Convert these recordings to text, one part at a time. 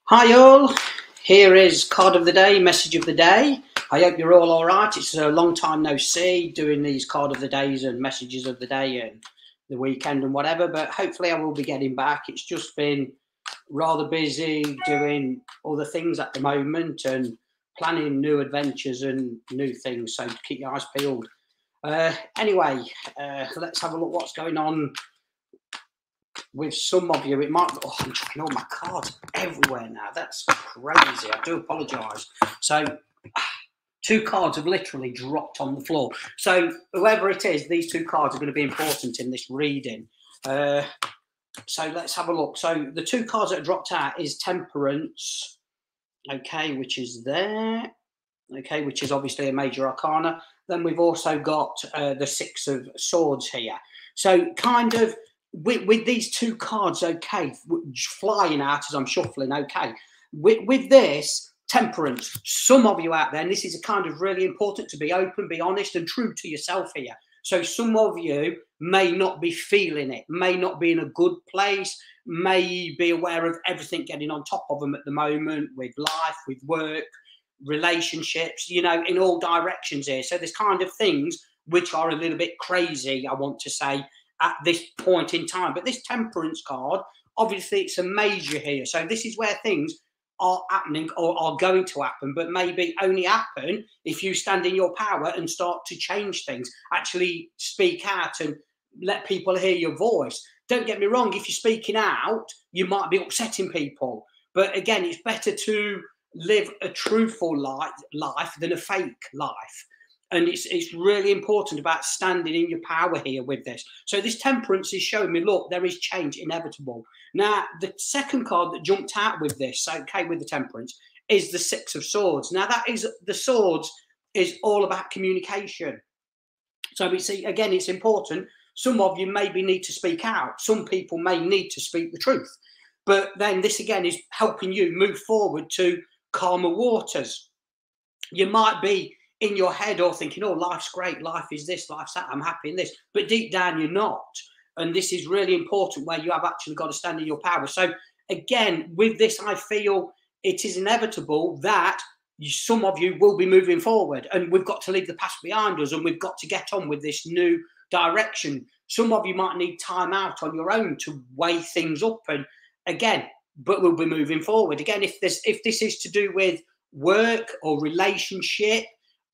Hi all, here is card of the day, message of the day. I hope you're all right. It's a long time no see doing these card of the days and messages of the day and the weekend and whatever, but hopefully I will be getting back. It's just been rather busy doing other things at the moment and planning new adventures and new things, so keep your eyes peeled. Anyway, let's have a look what's going on with some of you. It might, oh, I'm chucking all my cards everywhere now. That's crazy. I do apologise. So, two cards have literally dropped on the floor. So, whoever it is, these two cards are going to be important in this reading. So, let's have a look. So, the two cards that dropped out is Temperance, okay, which is there, okay, which is obviously a major arcana. Then we've also got the Six of Swords here. So, kind of, with these two cards, okay, flying out as I'm shuffling, okay. With this, Temperance, some of you out there, and this is a kind of really important to be open, be honest and true to yourself here. So some of you may not be feeling it, may not be in a good place, may be aware of everything getting on top of them at the moment with life, with work, relationships, you know, in all directions here. So there's kind of things which are a little bit crazy, I want to say, at this point in time. But this Temperance card, obviously it's a major here. So this is where things are happening or are going to happen, but maybe only happen if you stand in your power and start to change things, actually speak out and let people hear your voice. Don't get me wrong, if you're speaking out, you might be upsetting people. But again, it's better to live a truthful life than a fake life. And it's really important about standing in your power here with this. So this Temperance is showing me, look, there is change inevitable. Now, the second card that jumped out with this, okay, with the Temperance, is the Six of Swords. Now, that is, the Swords is all about communication. So we see, again, it's important. Some of you maybe need to speak out. Some people may need to speak the truth. But then this, again, is helping you move forward to calmer waters. You might be in your head or thinking, oh, life's great, life is this, life's that, I'm happy in this. But deep down, you're not. And this is really important where you have actually got to stand in your power. So again, with this, I feel it is inevitable that some of you will be moving forward and we've got to leave the past behind us and we've got to get on with this new direction. Some of you might need time out on your own to weigh things up. And again, but we'll be moving forward. Again, if this is to do with work or relationship,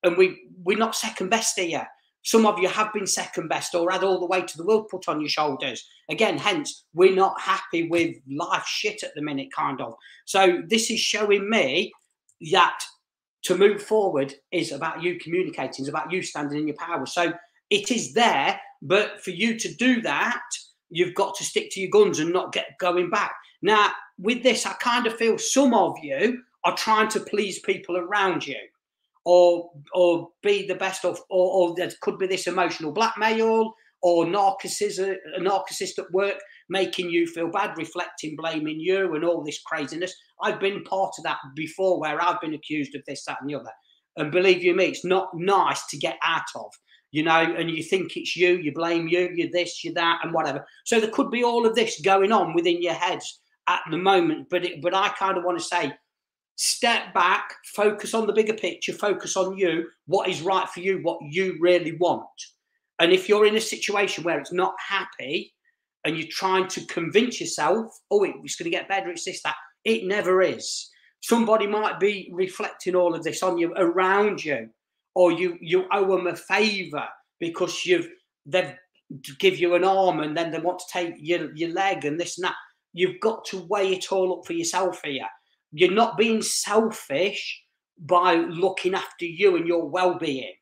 and we're not second best here. Some of you have been second best or had all the weight of the world put on your shoulders. Again, hence, we're not happy with life shit at the minute, kind of. So this is showing me that to move forward is about you communicating, is about you standing in your power. So it is there, but for you to do that, you've got to stick to your guns and not get going back. Now, with this, I kind of feel some of you are trying to please people around you. Or be the best of, or there could be this emotional blackmail or a narcissist at work making you feel bad, reflecting, blaming you and all this craziness. I've been part of that before where I've been accused of this, that and the other. And believe you me, it's not nice to get out of, you know, and you think it's you blame you're this, you're that and whatever. So there could be all of this going on within your heads at the moment. But I kind of want to say, step back, focus on the bigger picture, focus on you, what is right for you, what you really want. And if you're in a situation where it's not happy and you're trying to convince yourself, oh, it's going to get better, it's this, that, it never is. Somebody might be reflecting all of this on you, around you, or you owe them a favour because they've give you an arm and then they want to take your leg and this and that. You've got to weigh it all up for yourself here. You're not being selfish by looking after you and your well-being.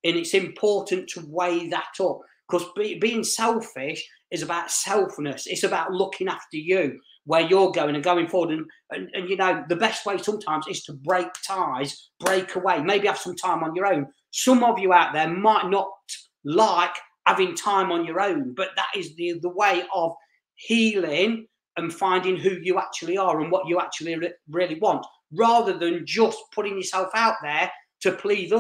And it's important to weigh that up because being selfish is about selfness. It's about looking after you, where you're going and going forward. And you know, the best way sometimes is to break ties, break away, maybe have some time on your own. Some of you out there might not like having time on your own, but that is the way of healing and finding who you actually are and what you actually really want, rather than just putting yourself out there to please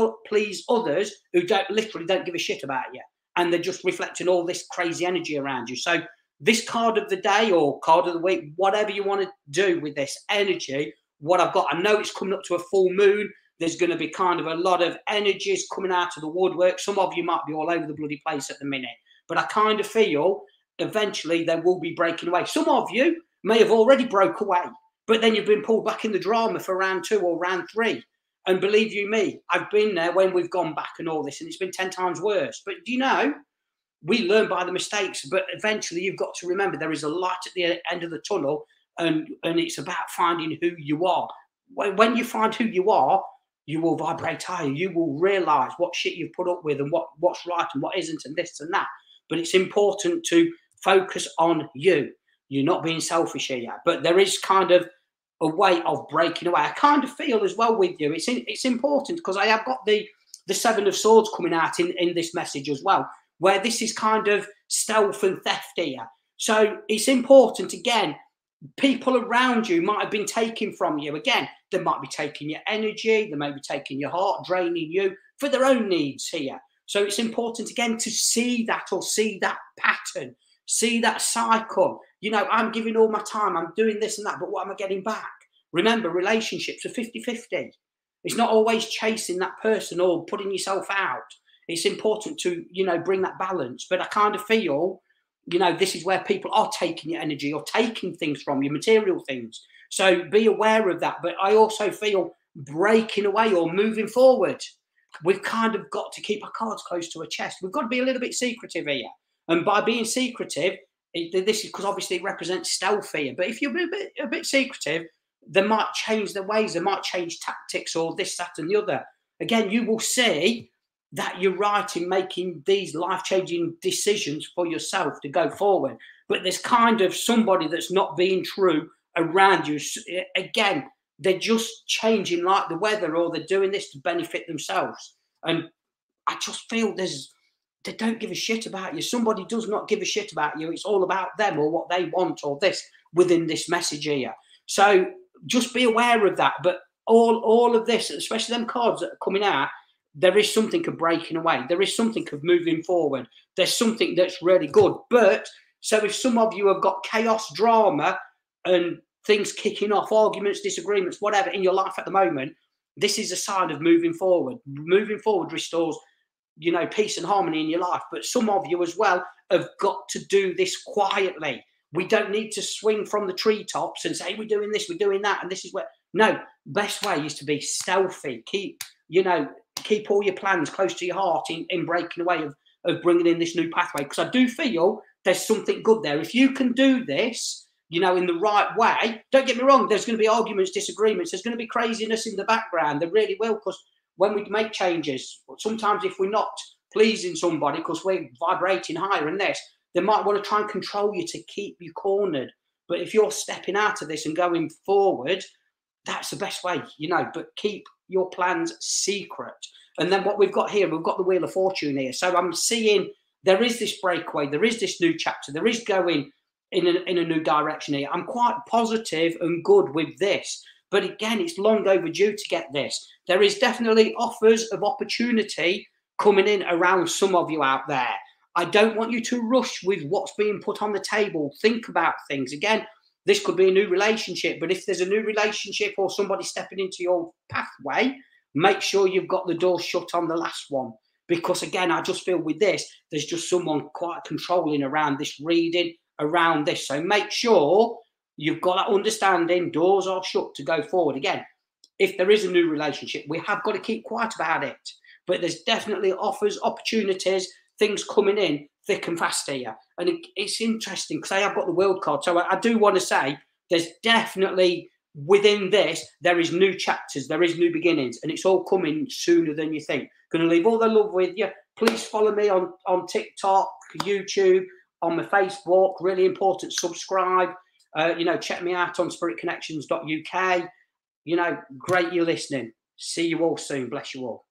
others who literally don't give a shit about you. And they're just reflecting all this crazy energy around you. So this card of the day or card of the week, whatever you want to do with this energy, what I've got, I know it's coming up to a full moon. There's going to be kind of a lot of energies coming out of the woodwork. Some of you might be all over the bloody place at the minute, but I kind of feel eventually they will be breaking away. Some of you may have already broke away, but then you've been pulled back in the drama for round 2 or round 3. And believe you me, I've been there when we've gone back and all this, and it's been 10 times worse. But do you know, we learn by the mistakes, but eventually you've got to remember there is a light at the end of the tunnel, and it's about finding who you are. When you find who you are, you will vibrate higher. You will realise what shit you've put up with and what's right and what isn't and this and that. But it's important to focus on you. You're not being selfish here, but there is kind of a way of breaking away. I kind of feel as well with you. It's important because I have got the 7 of Swords coming out in this message as well, where this is kind of stealth and theft here. So it's important, again, people around you might have been taken from you. Again, they might be taking your energy, they may be taking your heart, draining you for their own needs here. So it's important, again, to see that or see that pattern, see that cycle. You know, I'm giving all my time, I'm doing this and that, but what am I getting back? Remember, relationships are 50-50. It's not always chasing that person or putting yourself out. It's important to, you know, bring that balance. But I kind of feel, you know, this is where people are taking your energy or taking things from you, material things. So be aware of that. But I also feel breaking away or moving forward. We've kind of got to keep our cards close to our chest. We've got to be a little bit secretive here. And by being secretive, this is because obviously it represents stealth here. But if you're a bit secretive, they might change their ways. They might change tactics or this, that, and the other. Again, you will see that you're right in making these life-changing decisions for yourself to go forward. But there's kind of somebody that's not being true around you. Again, they're just changing like the weather, or they're doing this to benefit themselves. And I just feel they don't give a shit about you. Somebody does not give a shit about you. It's all about them or what they want or this within this message here. So just be aware of that. But all of this, especially them cards that are coming out, there is something of breaking away. There is something of moving forward. There's something that's really good. But so if some of you have got chaos, drama, and things kicking off, arguments, disagreements, whatever in your life at the moment, this is a sign of moving forward. Moving forward restores, you know, peace and harmony in your life. But some of you as well have got to do this quietly. We don't need to swing from the treetops and say, we're doing this, we're doing that, and this is where. No, best way is to be stealthy. Keep all your plans close to your heart in breaking away of bringing in this new pathway. Because I do feel there's something good there. If you can do this, you know, in the right way, don't get me wrong, there's going to be arguments, disagreements. There's going to be craziness in the background. There really will, because when we make changes, sometimes if we're not pleasing somebody because we're vibrating higher in this, they might want to try and control you to keep you cornered. But if you're stepping out of this and going forward, that's the best way, you know, but keep your plans secret. And then what we've got here, we've got the Wheel of Fortune here. So I'm seeing there is this breakaway, there is this new chapter, there is going in a new direction here. I'm quite positive and good with this. But again, it's long overdue to get this. There is definitely offers of opportunity coming in around some of you out there. I don't want you to rush with what's being put on the table. Think about things. Again, this could be a new relationship, but if there's a new relationship or somebody stepping into your pathway, make sure you've got the door shut on the last one. Because again, I just feel with this, there's just someone quite controlling around this reading, around this. So make sure you've got that understanding, doors are shut to go forward. Again, if there is a new relationship, we have got to keep quiet about it. But there's definitely offers, opportunities, things coming in thick and fast here. And it's interesting because I have got the World card. So I do want to say there's definitely within this, there is new chapters, there is new beginnings, and it's all coming sooner than you think. Going to leave all the love with you. Please follow me on TikTok, YouTube, on my Facebook. Really important. Subscribe. You know, check me out on spiritconnections.uk. You know, great you're listening. See you all soon. Bless you all.